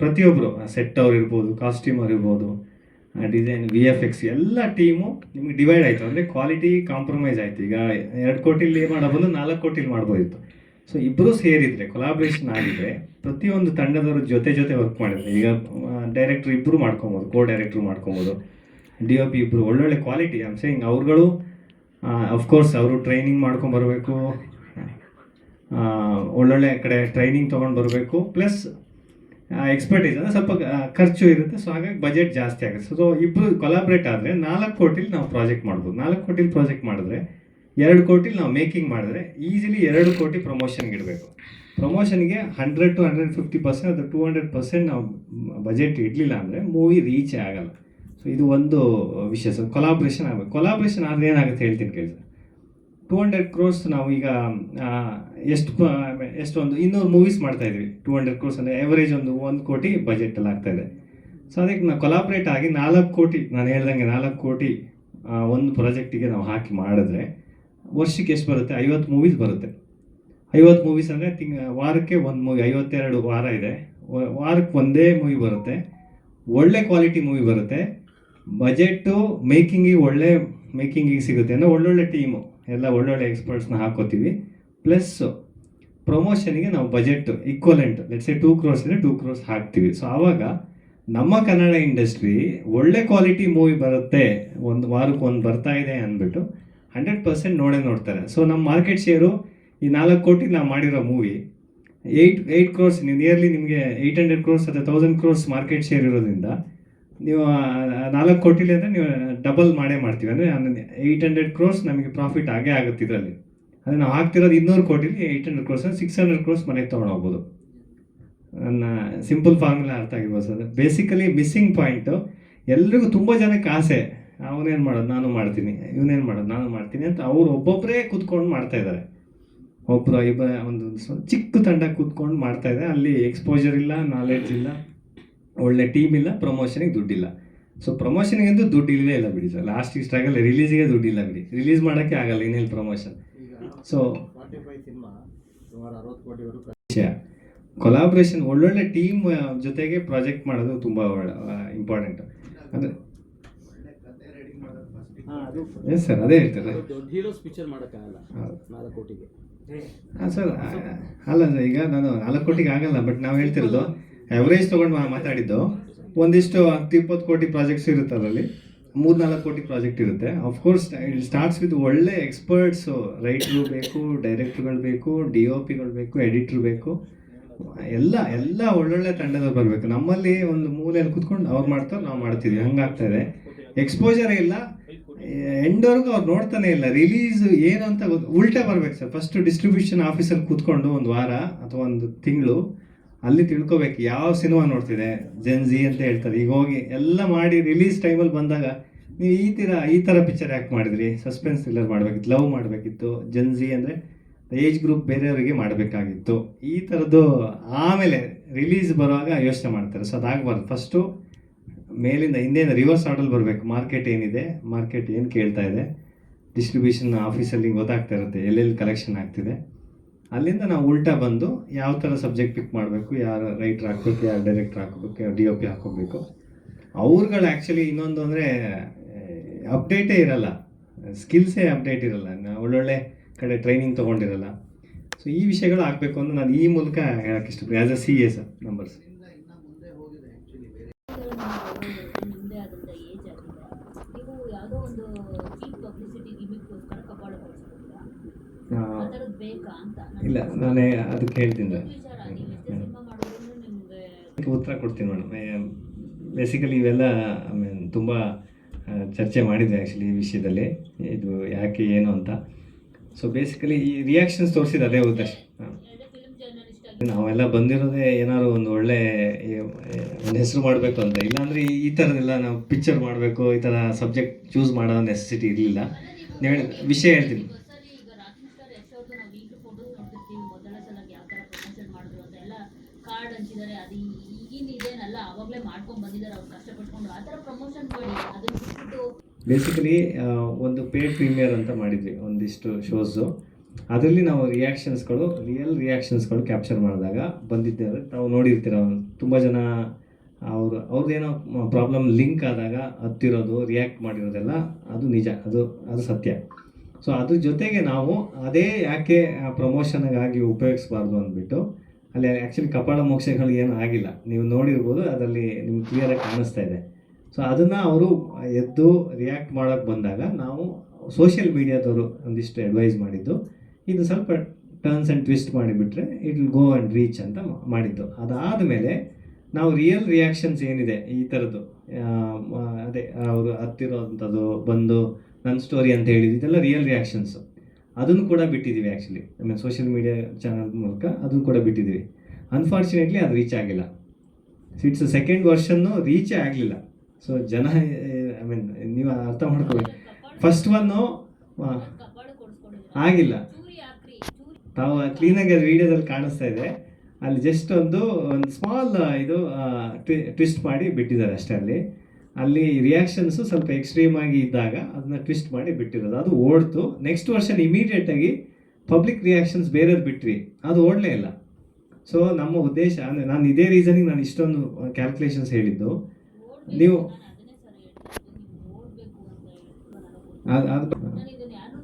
ಪ್ರತಿಯೊಬ್ಬರು ಸೆಟ್ ಅವ್ರು ಇರ್ಬೋದು, ಕಾಸ್ಟ್ಯೂಮರ್ ಇರ್ಬೋದು, ಡಿಸೈನ್, VFX ಎಲ್ಲ ಟೀಮು ನಿಮಗೆ ಡಿವೈಡ್ ಆಯಿತು. ಅಂದರೆ ಕ್ವಾಲಿಟಿ ಕಾಂಪ್ರಮೈಸ್ ಆಯಿತು. ಈಗ 2 ಕೋಟಿಲಿ ಮಾಡೋ ಬದಲು 4 ಕೋಟಿಲಿ ಮಾಡ್ಬೋದಿತ್ತು. ಸೊ ಇಬ್ಬರು ಸೇರಿದರೆ, ಕೊಲಾಬ್ರೇಷನ್ ಆಗಿದ್ರೆ, ಪ್ರತಿಯೊಂದು ತಂಡದವರು ಜೊತೆ ವರ್ಕ್ ಮಾಡಿದ್ರೆ, ಈಗ ಡೈರೆಕ್ಟ್ರ್ ಇಬ್ಬರು ಮಾಡ್ಕೊಬೋದು, ಡೈರೆಕ್ಟ್ರು ಮಾಡ್ಕೊಬೋದು, DOP ಇಬ್ಬರು ಒಳ್ಳೊಳ್ಳೆ ಕ್ವಾಲಿಟಿ. ಐಮ್ ಸೇಯಿಂಗ್ ಅವ್ರುಗಳು ಅಫ್ಕೋರ್ಸ್ ಅವರು ಟ್ರೈನಿಂಗ್ ಮಾಡ್ಕೊಂಬರ್ಬೇಕು, ಒಳ್ಳೊಳ್ಳೆ ಕಡೆ ಟ್ರೈನಿಂಗ್ ತೊಗೊಂಡು ಬರಬೇಕು, ಪ್ಲಸ್ ಎಕ್ಸ್ಪರ್ಟೀಸ್ ಅಂದರೆ ಸ್ವಲ್ಪ ಖರ್ಚು ಇರುತ್ತೆ. ಸೊ ಹಾಗಾಗಿ ಬಜೆಟ್ ಜಾಸ್ತಿ ಆಗುತ್ತೆ. ಸೊ ಇಬ್ಬರು ಕೊಲಾಬ್ರೇಟ್ ಆದರೆ 4 ಕೋಟಿಲಿ ನಾವು ಪ್ರಾಜೆಕ್ಟ್ ಮಾಡ್ಬೋದು. 4 ಕೋಟಿಲಿ ಪ್ರಾಜೆಕ್ಟ್ ಮಾಡಿದ್ರೆ 2 ಕೋಟಿಲಿ ನಾವು ಮೇಕಿಂಗ್ ಮಾಡಿದ್ರೆ ಈಸಿಲಿ 2 ಕೋಟಿ ಪ್ರಮೋಷನ್ಗೆ ಇಡಬೇಕು. ಪ್ರಮೋಷನ್ಗೆ 100 to 150% ಅದು 200% ನಾವು ಬಜೆಟ್ ಇಡಲಿಲ್ಲ ಅಂದರೆ ಮೂವಿ ರೀಚೇ ಆಗಲ್ಲ. ಸೊ ಇದು ಒಂದು ವಿಷಯ. ಸರ್ ಕೊಲಾಬ್ರೇಷನ್ ಆಗಬೇಕು. ಕೊಲಾಬ್ರೇಷನ್ ಆದರೆ ಏನಾಗುತ್ತೆ ಹೇಳ್ತೀನಿ ಕೇಳಿ ಸರ್. 200 crores ನಾವು ಈಗ ಎಷ್ಟೊಂದು 200 ಮೂವೀಸ್ ಮಾಡ್ತಾಯಿದ್ವಿ. 200 crores ಅಂದರೆ ಎವರೇಜ್ 1 ಕೋಟಿ ಬಜೆಟಲ್ಲಿ ಆಗ್ತಾಯಿದೆ. ಸೊ ಅದಕ್ಕೆ ನಾವು ಕೊಲಾಬ್ರೇಟ್ ಆಗಿ 4 ಕೋಟಿ, ನಾನು ಹೇಳ್ದಂಗೆ 4 ಕೋಟಿ ಒಂದು ಪ್ರಾಜೆಕ್ಟಿಗೆ ನಾವು ಹಾಕಿ ಮಾಡಿದ್ರೆ ವರ್ಷಕ್ಕೆ ಎಷ್ಟು ಬರುತ್ತೆ? 50 ಮೂವೀಸ್ ಬರುತ್ತೆ. 50 ಮೂವೀಸ್ ಅಂದರೆ ವಾರಕ್ಕೆ ಒಂದು ಮೂವಿ, 52 ವಾರ ಇದೆ, ವಾರಕ್ಕೆ ಒಂದೇ ಮೂವಿ ಬರುತ್ತೆ. ಒಳ್ಳೆ ಕ್ವಾಲಿಟಿ ಮೂವಿ ಬರುತ್ತೆ. ಬಜೆಟ್ಟು ಮೇಕಿಂಗಿಗೆ ಒಳ್ಳೆ ಮೇಕಿಂಗಿಗೆ ಸಿಗುತ್ತೆ. ಅಂದರೆ ಒಳ್ಳೊಳ್ಳೆ ಟೀಮು, ಎಲ್ಲ ಒಳ್ಳೊಳ್ಳೆ ಎಕ್ಸ್ಪರ್ಟ್ಸ್ನ ಹಾಕೋತೀವಿ. ಪ್ಲಸ್ ಪ್ರಮೋಷನಿಗೆ ನಾವು budget equivalent, let's say 2 crores ಇದೆ, 2 crores ಹಾಕ್ತೀವಿ. ಸೊ ಆವಾಗ ನಮ್ಮ ಕನ್ನಡ ಇಂಡಸ್ಟ್ರಿ ಒಳ್ಳೆ ಕ್ವಾಲಿಟಿ ಮೂವಿ ಬರುತ್ತೆ, ಒಂದು ವಾರಕ್ಕೆ ಒಂದು ಬರ್ತಾ ಇದೆ ಅಂದ್ಬಿಟ್ಟು 100% ನೋಡ್ತಾರೆ. ಸೊ ನಮ್ಮ ಮಾರ್ಕೆಟ್ ಶೇರು ಈ 4 ಕೋಟಿ ನಾವು ಮಾಡಿರೋ ಮೂವಿ 8 crores, ನಿಯರ್ಲಿ ನಿಮಗೆ 800 crores ಅಥವಾ 1000 crores ಮಾರ್ಕೆಟ್ ಶೇರ್ ಇರೋದ್ರಿಂದ ನೀವು 4 ಕೋಟಿಲಿ ಅಂದರೆ ನೀವು ಡಬಲ್ ಮಾಡ್ತೀವಿ. ಅಂದರೆ 800 crores ನಮಗೆ ಪ್ರಾಫಿಟ್ ಆಗೇ ಆಗುತ್ತೆ ಇದರಲ್ಲಿ. ಅಂದರೆ ನಾವು ಹಾಕ್ತಿರೋದು 200 ಕೋಟಿಲಿ 800 crores, 600 crores ಮನೆಗೆ ತೊಗೊಂಡು ಹೋಗ್ಬೋದು. ನನ್ನ ಸಿಂಪಲ್ ಫಾರ್ಮುಲಾ ಅರ್ಥ ಆಗಿರ್ಬೋದು ಸರ್. ಬೇಸಿಕಲಿ ಮಿಸ್ಸಿಂಗ್ ಪಾಯಿಂಟು, ಎಲ್ರಿಗೂ ತುಂಬ ಜನಕ್ಕೆ ಆಸೆ, ಅವನೇನು ಮಾಡೋದು ನಾನು ಮಾಡ್ತೀನಿ, ಇವನೇನು ಮಾಡೋದು ನಾನು ಮಾಡ್ತೀನಿ ಅಂತ ಅವ್ರು ಒಬ್ಬೊಬ್ಬರೇ ಕೂತ್ಕೊಂಡು ಮಾಡ್ತಾ ಇದ್ದಾರೆ. ಒಂದು ಚಿಕ್ಕ ತಂಡ ಕೂತ್ಕೊಂಡು ಮಾಡ್ತಾ ಇದೆ. ಅಲ್ಲಿ ಎಕ್ಸ್ಪೋಜರ್ ಇಲ್ಲ, ನಾಲೆಡ್ಜ್ ಇಲ್ಲ, ಒಳ್ಳೆ ಟೀಮ್ ಇಲ್ಲ, ಪ್ರಮೋಷನಿಗೆ ದುಡ್ಡಿಲ್ಲ. ಸೊ ಪ್ರಮೋಷನಿಗಂತೂ ದುಡ್ಡು ಇಲ್ಲವೇ ಇಲ್ಲ ಬಿಡಿ ಸರ್. ಲಾಸ್ಟಿಗೆ ಸ್ಟ್ರಗಲ್, ರಿಲೀಸಿಗೆ ದುಡ್ಡಿಲ್ಲ ಬಿಡಿ, ರಿಲೀಸ್ ಮಾಡೋಕ್ಕೆ ಆಗಲ್ಲ, ಇನ್ನೇನು ಪ್ರಮೋಷನ್. ಸೊ ವಿಷಯ ಕೊಲಾಬ್ರೇಷನ್, ಒಳ್ಳೊಳ್ಳೆ ಟೀಮ್ ಜೊತೆಗೆ ಪ್ರಾಜೆಕ್ಟ್ ಮಾಡೋದು ತುಂಬ ಇಂಪಾರ್ಟೆಂಟ್. ಅಂದರೆ ಎಸ್ ಸರ್, ಅದೇ ಹೇಳ್ತಾರೆ. ಹಾಂ ಸರ್, ಅಲ್ಲ ಸರ್, ಈಗ ನಾನು 4 ಕೋಟಿಗೆ ಆಗಲ್ಲ, ಬಟ್ ನಾವು ಹೇಳ್ತಿರೋದು ಎವರೇಜ್ ತೊಗೊಂಡು ಮಾತಾಡಿದ್ದು. ಒಂದಿಷ್ಟು 20 ಕೋಟಿ ಪ್ರಾಜೆಕ್ಟ್ಸ್ ಇರುತ್ತೆ, ಅದರಲ್ಲಿ 3-4 ಕೋಟಿ ಪ್ರಾಜೆಕ್ಟ್ ಇರುತ್ತೆ. ಅಫ್ಕೋರ್ಸ್ ಇಟ್ ಸ್ಟಾರ್ಟ್ಸ್ ವಿತ್ ಒಳ್ಳೆ ಎಕ್ಸ್ಪರ್ಟ್ಸು, ರೈಟ್ರು ಬೇಕು, ಡೈರೆಕ್ಟ್ರುಗಳು ಬೇಕು, DOPಗಳು ಬೇಕು, ಎಡಿಟ್ರು ಬೇಕು, ಎಲ್ಲ ಒಳ್ಳೊಳ್ಳೆ ತಂಡದವ್ರು ಬರಬೇಕು. ನಮ್ಮಲ್ಲಿ ಒಂದು ಮೂಲೆಯಲ್ಲಿ ಕೂತ್ಕೊಂಡು ಅವ್ರು ಮಾಡ್ತಾರೆ, ನಾವು ಮಾಡ್ತೀವಿ, ಹಂಗಾಗ್ತಾಯಿದೆ. ಎಕ್ಸ್ಪೋಜರೇ ಇಲ್ಲ, ಎಂಡ್ವರೆಗೂ ಅವ್ರು ನೋಡ್ತಾನೆ ಇಲ್ಲ. ರಿಲೀಸ್ ಏನು ಅಂತ ಉಲ್ಟಾ ಬರ್ಬೇಕು ಸರ್. ಫಸ್ಟು ಡಿಸ್ಟ್ರಿಬ್ಯೂಷನ್ ಆಫೀಸಲ್ಲಿ ಕೂತ್ಕೊಂಡು ಒಂದು ವಾರ ಅಥವಾ ಒಂದು ತಿಂಗಳು ಅಲ್ಲಿ ತಿಳ್ಕೊಬೇಕು ಯಾವ ಸಿನಿಮಾ ನೋಡ್ತಿದೆ. ಜೆನ್ಜಿ ಅಂತ ಹೇಳ್ತಾರೆ. ಈಗ ಹೋಗಿ ಎಲ್ಲ ಮಾಡಿ ರಿಲೀಸ್ ಟೈಮಲ್ಲಿ ಬಂದಾಗ ನೀವು ಈ ಥರ ಪಿಕ್ಚರ್ ಯಾಕೆ ಮಾಡಿದ್ರಿ, ಸಸ್ಪೆನ್ಸ್ ಥ್ರಿಲ್ಲರ್ ಮಾಡಬೇಕಿತ್ತು, ಲವ್ ಮಾಡಬೇಕಿತ್ತು, ಜೆನ್ಜಿ ಅಂದರೆ ಏಜ್ ಗ್ರೂಪ್ ಬೇರೆಯವರಿಗೆ ಮಾಡಬೇಕಾಗಿತ್ತು, ಈ ಥರದ್ದು. ಆಮೇಲೆ ರಿಲೀಸ್ ಬರುವಾಗ ಯೋಚನೆ ಮಾಡ್ತಾರೆ. ಸೊ ಅದಾಗಬಾರ್ದು. ಫಸ್ಟು ಮೇಲಿಂದ ಹಿಂದೆಯಿಂದ ರಿವರ್ಸ್ ಆರ್ಡರ್ ಬರಬೇಕು. ಮಾರ್ಕೆಟ್ ಏನಿದೆ, ಮಾರ್ಕೆಟ್ ಏನು ಕೇಳ್ತಾ ಇದೆ, ಡಿಸ್ಟ್ರಿಬ್ಯೂಷನ್ ಆಫೀಸಲ್ಲಿ ಗೊತ್ತಾಗ್ತಾ ಇರುತ್ತೆ ಎಲ್ಲೆಲ್ಲಿ ಕಲೆಕ್ಷನ್ ಆಗ್ತಿದೆ. ಅಲ್ಲಿಂದ ನಾವು ಉಲ್ಟಾ ಬಂದು ಯಾವ ಥರ ಸಬ್ಜೆಕ್ಟ್ ಪಿಕ್ ಮಾಡಬೇಕು, ಯಾರು ರೈಟ್ರ್ ಹಾಕ್ಬೇಕು, ಯಾರು ಡೈರೆಕ್ಟ್ರ್ ಹಾಕೋಬೇಕು, ಯಾರು DOP ಹಾಕೋಬೇಕು. ಅವ್ರುಗಳು ಆ್ಯಕ್ಚುಲಿ ಇನ್ನೊಂದು ಅಂದರೆ ಅಪ್ಡೇಟೇ ಇರಲ್ಲ, ಸ್ಕಿಲ್ಸೇ ಅಪ್ಡೇಟ್ ಇರಲ್ಲ, ಒಳ್ಳೊಳ್ಳೆ ಕಡೆ ಟ್ರೈನಿಂಗ್ ತೊಗೊಂಡಿರಲ್ಲ. ಸೊ ಈ ವಿಷಯಗಳು ಆಗಬೇಕು ಅಂತ ನಾನು ಈ ಮೂಲಕ ಹೇಳೋಕ್ಕೆ ಇಷ್ಟಪಡ್ತೀನಿ. As a CA sir, numbers. ಇಲ್ಲ, ನಾನೇ ಅದಕ್ಕೆ ಹೇಳ್ತೀನಿ, ಉತ್ತರ ಕೊಡ್ತೀನಿ ಮೇಡಮ್. ಬೇಸಿಕಲಿ ಇವೆಲ್ಲ ತುಂಬ ಚರ್ಚೆ ಮಾಡಿದ್ವಿ ಆ್ಯಕ್ಚುಲಿ ಈ ವಿಷಯದಲ್ಲಿ, ಇದು ಯಾಕೆ ಏನು ಅಂತ. ಸೊ ಬೇಸಿಕಲಿ ಈ ರಿಯಾಕ್ಷನ್ಸ್ ತೋರಿಸಿದ ಅದೇ ಉದ್ದೇಶ. ನಾವೆಲ್ಲ ಬಂದಿರೋದೇ ಏನಾದ್ರು ಒಂದು ಒಳ್ಳೆ ಒಂದು ಹೆಸರು ಮಾಡಬೇಕು ಅಂತ. ಇಲ್ಲಾಂದರೆ ಈ ಥರದ್ದೆಲ್ಲ ನಾವು ಪಿಕ್ಚರ್ ಮಾಡಬೇಕು, ಈ ಥರ ಸಬ್ಜೆಕ್ಟ್ ಚೂಸ್ ಮಾಡೋ ನೆಸೆಸಿಟಿ ಇರಲಿಲ್ಲ. ವಿಷಯ ಹೇಳ್ತೀನಿ. ಕಾರ್ಡ್ ಹಂಚಿದ್ದಾರೆ, ಅದು ಈಗಿನ ಇದೇನಲ್ಲ, ಆವಾಗಲೇ ಮಾಡ್ಕೊಂಡು ಬಂದಿದ್ದಾರೆ ಅವ್ರು ಕಷ್ಟಪಟ್ಕೊಂಡು. ಆ ಥರ ಪ್ರಮೋಷನ್ ಮಾಡಿ ಅದನ್ನ ಬಿಟ್ಬಿಟ್ಟು ಬೇಸಿಕಲಿ ಒಂದು ಪೇಡ್ ಪ್ರೀಮಿಯರ್ ಅಂತ ಮಾಡಿದ್ವಿ ಒಂದಿಷ್ಟು ಶೋಸು. ಅದರಲ್ಲಿ ನಾವು ರಿಯಾಕ್ಷನ್ಸ್ಗಳು, ರಿಯಲ್ ರಿಯಾಕ್ಷನ್ಸ್ಗಳು ಕ್ಯಾಪ್ಚರ್ ಮಾಡಿದಾಗ ಬಂದಿದ್ದೆ ಅಂದರೆ ತಾವು ನೋಡಿರ್ತೀರ, ತುಂಬ ಜನ ಅವ್ರದ್ದೇನೋ ಪ್ರಾಬ್ಲಮ್ ಲಿಂಕ್ ಆದಾಗ ಹತ್ತಿರೋದು, ರಿಯಾಕ್ಟ್ ಮಾಡಿರೋದೆಲ್ಲ ಅದು ನಿಜ, ಅದು ಸತ್ಯ. ಸೊ ಅದ್ರ ಜೊತೆಗೆ ನಾವು ಅದೇ ಯಾಕೆ ಪ್ರಮೋಷನ್ಗಾಗಿ ಉಪಯೋಗಿಸ್ಬಾರ್ದು ಅಂದ್ಬಿಟ್ಟು ಅಲ್ಲಿ ಆ್ಯಕ್ಚುಲಿ ಕಪಾಳ ಮೋಕ್ಷಗಳು ಏನು ಆಗಿಲ್ಲ, ನೀವು ನೋಡಿರ್ಬೋದು, ಅದರಲ್ಲಿ ನಿಮ್ಗೆ ಕ್ಲಿಯರಾಗಿ ಕಾಣಿಸ್ತಾ ಇದೆ. ಸೊ ಅದನ್ನು ಅವರು ಎದ್ದು ರಿಯಾಕ್ಟ್ ಮಾಡೋಕ್ಕೆ ಬಂದಾಗ ನಾವು ಸೋಷಿಯಲ್ ಮೀಡಿಯಾದವರು ಒಂದಿಷ್ಟು ಅಡ್ವೈಸ್ ಮಾಡಿದ್ದು, ಇದು ಸ್ವಲ್ಪ ಟರ್ನ್ಸ್ ಆ್ಯಂಡ್ ಟ್ವಿಸ್ಟ್ ಮಾಡಿಬಿಟ್ರೆ it will go and reach ಅಂತ ಮಾಡಿದ್ದು. ಅದಾದಮೇಲೆ ನಾವು ರಿಯಲ್ ರಿಯಾಕ್ಷನ್ಸ್ ಏನಿದೆ ಈ ಥರದ್ದು, ಅದೇ ಅವರು ಹತ್ತಿರೋವಂಥದ್ದು ಬಂದು ನನ್ನ ಸ್ಟೋರಿ ಅಂತ ಹೇಳಿದ್ದು, ಇದೆಲ್ಲ ರಿಯಲ್ ರಿಯಾಕ್ಷನ್ಸು. ಅದನ್ನು ಕೂಡ ಬಿಟ್ಟಿದ್ದೀವಿ ಆ್ಯಕ್ಚುಲಿ, ಆಮೇಲೆ ಸೋಷಿಯಲ್ ಮೀಡಿಯಾ ಚಾನಲ್ ಮೂಲಕ ಅದನ್ನು ಕೂಡ ಬಿಟ್ಟಿದ್ದೀವಿ. ಅನ್ಫಾರ್ಚುನೇಟ್ಲಿ ಅದು ರೀಚ್ ಆಗಿಲ್ಲ. ಸೊ ಇಟ್ಸ್ ಸೆಕೆಂಡ್ ವರ್ಷನ್ನು ರೀಚೇ ಆಗಲಿಲ್ಲ. ಸೊ ಜನ ನೀವು ಅರ್ಥ ಮಾಡ್ಕೊಳ್ಳಿ, ಫಸ್ಟ್ ಒನ್ನು ಕಪಾಳ ಕೊಡಿಸ್ಕೊಂಡಿದ್ದಾರೆ. ಆಗಿಲ್ಲ. ಚೂರಿ ಹಾಕ್ರಿ, ಚೂರಿ ತಾವು ಕ್ಲೀನಾಗಿ ಅದು ವೀಡಿಯೋದಲ್ಲಿ ಕಾಣಿಸ್ತಾ ಇದೆ, ಅಲ್ಲಿ ಜಸ್ಟ್ ಒಂದು ಸ್ಮಾಲ್ ಇದು ಟ್ವಿಸ್ಟ್ ಮಾಡಿ ಬಿಟ್ಟಿದ್ದಾರೆ ಅಷ್ಟೇ. ಅಲ್ಲಿ ರಿಯಾಕ್ಷನ್ಸು ಸ್ವಲ್ಪ ಎಕ್ಸ್ಟ್ರೀಮ್ ಆಗಿ ಇದ್ದಾಗ ಅದನ್ನ ಟ್ವಿಸ್ಟ್ ಮಾಡಿ ಬಿಟ್ಟಿರೋದು, ಅದು ಓಡ್ತು. ನೆಕ್ಸ್ಟ್ ವರ್ಷನ್ ಇಮಿಡಿಯೇಟಾಗಿ ಪಬ್ಲಿಕ್ ರಿಯಾಕ್ಷನ್ಸ್ ಬೇರೆದು ಬಿಟ್ವಿ, ಅದು ಓಡಲೇ ಇಲ್ಲ. ಸೊ ನಮ್ಮ ಉದ್ದೇಶ ಅಂದರೆ ನಾನು ಇದೇ ರೀಸನಿಗೆ ನಾನು ಇಷ್ಟೊಂದು ಕ್ಯಾಲ್ಕುಲೇಷನ್ಸ್ ಹೇಳಿದ್ದು. ನೀವು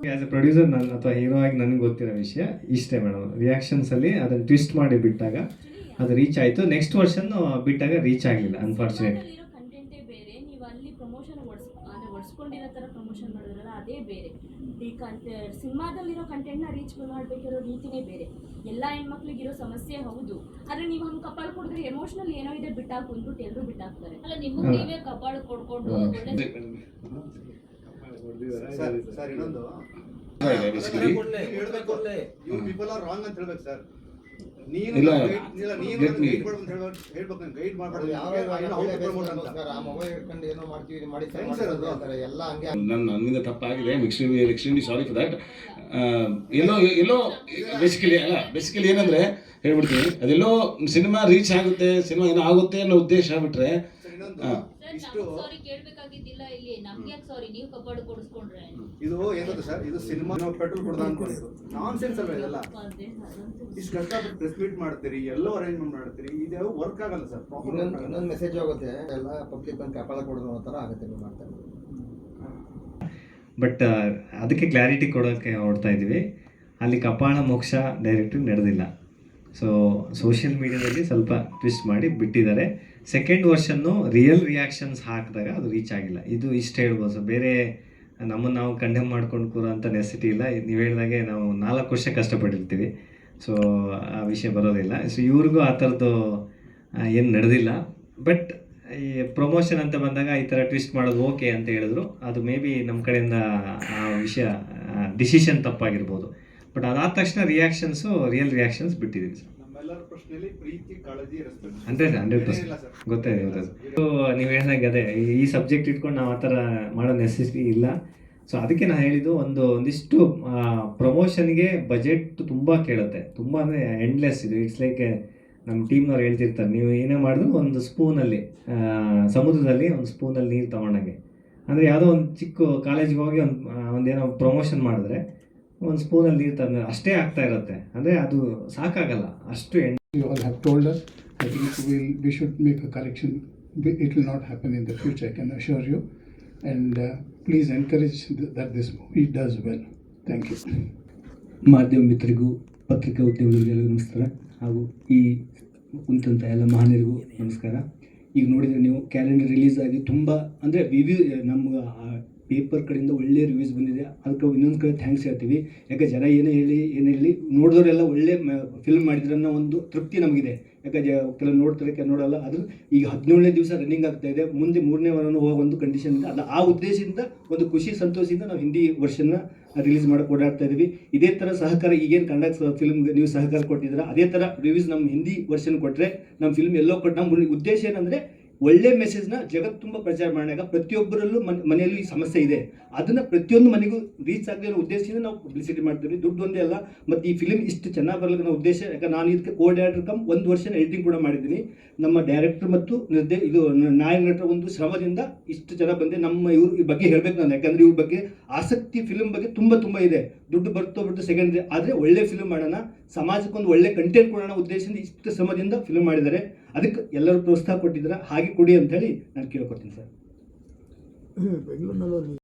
ಆ್ಯಸ್ ಎ ಪ್ರೊಡ್ಯೂಸರ್ ನಾನು ಅಥವಾ ಹೀರೋ ಆಗಿ ನನಗೆ ಗೊತ್ತಿರೋ ವಿಷಯ ಇಷ್ಟೇ ಮೇಡಮ್. ರಿಯಾಕ್ಷನ್ಸಲ್ಲಿ ಅದನ್ನು ಟ್ವಿಸ್ಟ್ ಮಾಡಿ ಬಿಟ್ಟಾಗ ಅದು ರೀಚ್ ಆಯಿತು. ನೆಕ್ಸ್ಟ್ ವರ್ಷನ್ ಬಿಟ್ಟಾಗ ರೀಚ್ ಆಗಲಿಲ್ಲ ಅನ್ಫಾರ್ಚುನೇಟ್. ಕಂಟೆಂಟೇ ಬೇರೆ, ನೀವು ಅಲ್ಲಿ ಪ್ರಮೋಷನ್ ಒಡ್ಸ್ಕೊಂಡಿರೋ ಥರ ಪ್ರಮೋಷನ್ ಮಾಡಿದ್ರಲ್ಲ ಅದೇ ಬೇರೆ. ಈ ಸಿನಿಮಾದಲ್ಲಿರೋ ಕಂಟೆಂಟ್ನ ರೀಚ್ ಮಾಡಬೇಕಿರೋ ರೀತಿನೇ ಬೇರೆ. ಎಲ್ಲ ಹೆಣ್ಮಕ್ಳಿಗಿರೋ ಸಮಸ್ಯೆ ಹೌದು, ಆದರೆ ನೀವು ಹಂಗೆ ಕಪಾಳ ಕೊಡಿದ್ರೆ ಎಮೋಷನಲ್ ಏನೋ ಇದೆ ಬಿಟ್ಟಾಕು ಅಂದ್ಬಿಟ್ಟು ಎಲ್ಲರೂ ಬಿಟ್ಟಾಕ್ತಾರೆ. ಅಲ್ಲ, ನಿಮಗೆ ನೀವೇ ಕಪಾಳ ಕೊಡ್ಕೊಂಡು ಒಳ್ಳೆ ಸರ್ ಇನ್ನೊಂದು ಬೇಸಿಕಲಿ ಹೇಳ್ಬೇಕು, ಯು ಪೀಪಲ್ ಆರ್ ರಾಂಗ್ ಅಂತ ಹೇಳ್ಬೇಕು ಸರ್. ನೀನು ಇಲ್ಲ, ನೀನು let me- ಗೈಡ್ ಮಾಡ್ಬೇಕು ಅಂತ ಹೇಳ್ಬೇಕು, ನಾನು ಗೈಡ್ ಮಾಡ್ಬಾರ್ದು. ಆ ಮೊಬೈಲ್ ಇಟ್ಕೊಂಡು ಏನೋ ಮಾಡ್ತೀವಿ ಮಾಡಿ ಹೆಂಗ್ ಸರ್ ಅದು? ಎಲ್ಲ ಹಂಗೆ ನನ್ನಿಂದ ತಪ್ಪಾಗಿದೆ, extremely sorry for that. Yellow basically ಏನಂದ್ರೆ ಹೇಳ್ಬಿಡ್ತೀನಿ, ಅದೆಲ್ಲೋ ಸಿನಿಮಾ ರೀಚ್ ಆಗುತ್ತೆ, ಸಿನಿಮಾ ಏನೋ ಆಗುತ್ತೆ ಅನ್ನೋ ಉದ್ದೇಶ ಬಿಟ್ರೆ ಸರ್ ಇನ್ನೊಂದು ಸರ್, ಇಷ್ಟು ನಮ್ಗೆ ಸಾರಿ ಕೇಳ್ಬೇಕಾಗಿದ್ದಿಲ್ಲ ಇಲ್ಲಿ. ನಮ್ಗೆ ಯಾಕೆ ಸಾರಿ, ನೀವು ಕಪಾಳ ಕೊಡಿಸ್ಕೊಂಡ್ರೆ ಇದು ಏನಂತ ಸರ್, ಇದು ಸಿನಿಮಾ ಪೆಟ್ರೋಲ್ ಕೊಡ್ದ ಅನ್ಕೊಂಡಿದ್ದು ನಾನ್ ಸೆನ್ಸ್ ಅಲ್ವಾ ಇದೆಲ್ಲ. ಇಷ್ಟು ಕಷ್ಟಪಟ್ಟು ಪ್ರೆಸ್ ಮೀಟ್ ಮಾಡ್ತೀರಿ, ಎಲ್ಲೋ ಅರೇಂಜ್ಮೆಂಟ್ ಮಾಡ್ತೀರಿ, ಇದು ವರ್ಕ್ ಆಗಲ್ಲ ಸರ್. ಇನ್ನೊಂದು ಮೆಸೇಜ್ ಹೋಗುತ್ತೆ, ಎಲ್ಲ ಪಬ್ಲಿಕ್ ಬಂದು ಕಪಾಳ ಕೊಡೋದು ಥರ ಆಗುತ್ತೆ ನೀವು ಮಾಡ್ತಾರೆ. ಬಟ್ ಅದಕ್ಕೆ ಕ್ಲಾರಿಟಿ ಕೊಡೋಕ್ಕೆ ಹೊರಡ್ತಾ ಇದ್ವಿ. ಅಲ್ಲಿ ಕಪಾಳ ಮೋಕ್ಷ ಡೈರೆಕ್ಟಾಗಿ ನಡೆದಿಲ್ಲ. ಸೊ ಸೋಷಿಯಲ್ ಮೀಡಿಯಾದಲ್ಲಿ ಸ್ವಲ್ಪ ಟ್ವಿಸ್ಟ್ ಮಾಡಿ ಬಿಟ್ಟಿದ್ದಾರೆ. ಸೆಕೆಂಡ್ ವರ್ಷನ್ನು ರಿಯಲ್ ರಿಯಾಕ್ಷನ್ಸ್ ಹಾಕಿದಾಗ ಅದು ರೀಚ್ ಆಗಿಲ್ಲ. ಇದು ಇಷ್ಟು ಹೇಳ್ಬೋದು. ಸೊ ಬೇರೆ ನಮ್ಮನ್ನು ನಾವು ಕಂಡೆಮ್ ಮಾಡ್ಕೊಂಡು ಕೂರೋಂಥ ನೆಸಿಟಿ ಇಲ್ಲ. ನೀವು ಹೇಳಿದಾಗೆ ನಾವು 4 ವರ್ಷ ಕಷ್ಟಪಟ್ಟಿರ್ತೀವಿ, ಸೊ ಆ ವಿಷಯ ಬರೋದಿಲ್ಲ. ಸೊ ಇವ್ರಿಗೂ ಆ ಥರದ್ದು ಏನು ನಡೆದಿಲ್ಲ. ಬಟ್ ಈ ಪ್ರಮೋಷನ್ ಅಂತ ಬಂದಾಗ ಈ ಥರ ಟ್ವಿಸ್ಟ್ ಮಾಡೋದು ಓಕೆ ಅಂತ ಹೇಳಿದ್ರು, ಅದು ಮೇ ಬಿ ನಮ್ಮ ಕಡೆಯಿಂದ ಆ ವಿಷಯ ಡಿಸಿಷನ್ ತಪ್ಪಾಗಿರ್ಬೋದು. ಬಟ್ ಅದಾದ ತಕ್ಷಣ ರಿಯಲ್ ರಿಯಾಕ್ಷನ್ಸ್ ಬಿಟ್ಟಿದ್ದೀವಿ ಸರ್. ನಮ್ಮೆಲ್ಲರ ಪ್ರಶ್ನೆಯಲ್ಲಿ ಪ್ರೀತಿ, ಕಾಳಜಿ, ರೆಸ್ಪೆಕ್ಟ್ 100% ಗೊತ್ತಾಗಿದೆ. ಸೊ ನೀವು ಹೇಳಿದಾಗ ಅದೇ ಈ ಸಬ್ಜೆಕ್ಟ್ ಇಟ್ಕೊಂಡು ನಾವು ಆ ಥರ ಮಾಡೋ ನೆಸೆಸಿಟಿ ಇಲ್ಲ. ಸೊ ಅದಕ್ಕೆ ನಾನು ಹೇಳಿದ್ದು, ಒಂದಿಷ್ಟು ಪ್ರಮೋಷನ್ಗೆ ಬಜೆಟ್ ತುಂಬ ಕೇಳುತ್ತೆ, ತುಂಬ ಅಂದರೆ ಎಂಡ್ಲೆಸ್ ಇದು. ಇಟ್ಸ್ ಲೈಕ್ ನಮ್ಮ ಟೀಮ್ನವ್ರು ಹೇಳ್ತಿರ್ತಾರೆ, ನೀವು ಏನೇ ಮಾಡಿದ್ರು ಒಂದು ಸ್ಪೂನಲ್ಲಿ, ಸಮುದ್ರದಲ್ಲಿ ಒಂದು ಸ್ಪೂನಲ್ಲಿ ನೀರು ತೊಗೊಂಡಂಗೆ. ಅಂದರೆ ಯಾವುದೋ ಒಂದು ಚಿಕ್ಕ ಕಾಲೇಜಿಗೆ ಹೋಗಿ ಒಂದೇನೋ ಪ್ರಮೋಷನ್ ಮಾಡಿದ್ರೆ ಒಂದು ಸ್ಪೂನಲ್ಲಿ ನೀರು ತಂದರೆ ಅಷ್ಟೇ ಆಗ್ತಾ ಇರುತ್ತೆ, ಅಂದರೆ ಅದು ಸಾಕಾಗಲ್ಲ ಅಷ್ಟು. You all have told us. I think we should make a correction. It will not happen in the future, I can assure you. And please encourage that this movie does well. Thank you. ಮಾಧ್ಯಮ ಮಿತ್ರರಿಗೂ ಪತ್ರಿಕಾ ಉದ್ಯಮದವರಿಗೆಲ್ಲರಿಗೂ ನಮಸ್ಕಾರ, ಹಾಗೂ ಈ ಕುಂತಂಥ ಎಲ್ಲ ಮಹಾನೀಯರಿಗೂ ನಮಸ್ಕಾರ. ಈಗ ನೋಡಿದರೆ ನೀವು ಕ್ಯಾಲೆಂಡರ್ ರಿಲೀಸ್ ಆಗಿ ತುಂಬ ಅಂದರೆ ನಮ್ಗೆ ಪೇಪರ್ ಕಡೆಯಿಂದ ಒಳ್ಳೆ ರಿವ್ಯೂಸ್ ಬಂದಿದೆ. ಅದಕ್ಕೆ ಇನ್ನೊಂದು ಕಡೆ ಥ್ಯಾಂಕ್ಸ್ ಹೇಳ್ತೀವಿ. ಯಾಕೆ ಜನ ಏನೇ ಹೇಳಿ ನೋಡಿದವರೆಲ್ಲ ಒಳ್ಳೆ ಫಿಲ್ಮ್ ಮಾಡಿದ್ರೆ ಅನ್ನೋ ಒಂದು ತೃಪ್ತಿ ನಮಗಿದೆ. ಯಾಕೆ ಕೆಲವು ನೋಡ್ತಾರೆ, ಕೆಲವು ನೋಡಲ್ಲ. ಅದು ಈಗ 17ನೇ ದಿವಸ ರನ್ನಿಂಗ್ ಆಗ್ತಾ ಇದೆ, ಮುಂದೆ 3ನೇ ವಾರನೂ ಹೋಗೋ ಒಂದು ಕಂಡೀಷನ್ ಇದೆ. ಅದು ಆ ಉದ್ದೇಶದಿಂದ ಒಂದು ಖುಷಿ ಸಂತೋಷದಿಂದ ನಾವು ಹಿಂದಿ ವರ್ಷನ್ನ ರಿಲೀಸ್ ಮಾಡೋಕೆ ಓಡಾಡ್ತಾ ಇದ್ದೀವಿ. ಇದೇ ಥರ ಸಹಕಾರ ಈಗೇನು ಕನ್ನಡ ಫಿಲ್ಮ್ಗೆ ನೀವು ಸಹಕಾರ ಕೊಟ್ಟಿದ್ದೀರಾ, ಅದೇ ಥರ ರಿವ್ಯೂಸ್ ನಮ್ಮ ಹಿಂದಿ ವರ್ಷನ್ ಕೊಟ್ಟರೆ ನಮ್ಮ ಫಿಲ್ಮ್ ಎಲ್ಲೋ ಕೊಟ್ಟು ನಮ್ಮ ಉದ್ದೇಶ ಏನಂದರೆ ಒಳ್ಳೆ ಮೆಸೇಜ್ನ ಜಗತ್ತು ತುಂಬ ಪ್ರಚಾರ ಮಾಡಿದಾಗ ಪ್ರತಿಯೊಬ್ಬರಲ್ಲೂ ಮನೆಯಲ್ಲೂ ಈ ಸಮಸ್ಯೆ ಇದೆ, ಅದನ್ನು ಪ್ರತಿಯೊಂದು ಮನೆಗೂ ರೀಚ್ ಆಗಲಿ ಅನ್ನೋ ಉದ್ದೇಶದಿಂದ ನಾವು ಪಬ್ಲಿಸಿಟಿ ಮಾಡ್ತೀವಿ. ದುಡ್ಡು ಒಂದೇ ಅಲ್ಲ, ಮತ್ತು ಈ ಫಿಲಿಮ್ ಇಷ್ಟು ಚೆನ್ನಾಗಿ ಬರಲಿಕ್ಕೆ ಅನ್ನೋ ಉದ್ದೇಶ. ಯಾಕಂದ್ರೆ ನಾನು ಇದಕ್ಕೆ ಕೋ-ಡೈರೆಕ್ಟರ್ ಕಮ್ 1 ವರ್ಷ ಎಡಿಟಿಂಗ್ ಕೂಡ ಮಾಡಿದ್ದೀನಿ. ನಮ್ಮ ಡೈರೆಕ್ಟರ್ ಮತ್ತು ನಾಯಕ ನಟರ ಒಂದು ಶ್ರಮದಿಂದ ಇಷ್ಟು ಜನ ಬಂದೆ. ನಮ್ಮ ಇವ್ರ ಬಗ್ಗೆ ಹೇಳಬೇಕು ನಾನು, ಯಾಕಂದರೆ ಇವ್ರ ಬಗ್ಗೆ ಆಸಕ್ತಿ ಫಿಲ್ಮ್ ಬಗ್ಗೆ ತುಂಬ ಇದೆ. ದುಡ್ಡು ಬಿಟ್ಟು ಸೆಕೆಂಡ್ರಿ, ಆದರೆ ಒಳ್ಳೆ ಫಿಲ್ಮ್ ಮಾಡೋಣ, ಸಮಾಜಕ್ಕೊಂದು ಒಳ್ಳೆ ಕಂಟೆಂಟ್ ಕೊಡೋಣ ಉದ್ದೇಶದಿಂದ ಇಷ್ಟು ಶ್ರಮದಿಂದ ಫಿಲ್ಮ್ ಮಾಡಿದ್ದಾರೆ. ಅದಕ್ಕೆ ಎಲ್ಲರೂ ಪ್ರೋತ್ಸಾಹ ಕೊಟ್ಟಿದ್ದಾರೆ, ಹಾಗೆ ಕೊಡಿ ಅಂತ ಹೇಳಿ ನಾನು ಕೇಳ್ಕೊತೀನಿ ಸರ್. ಬೆಂಗಳೂರಿನಲ್ಲಿ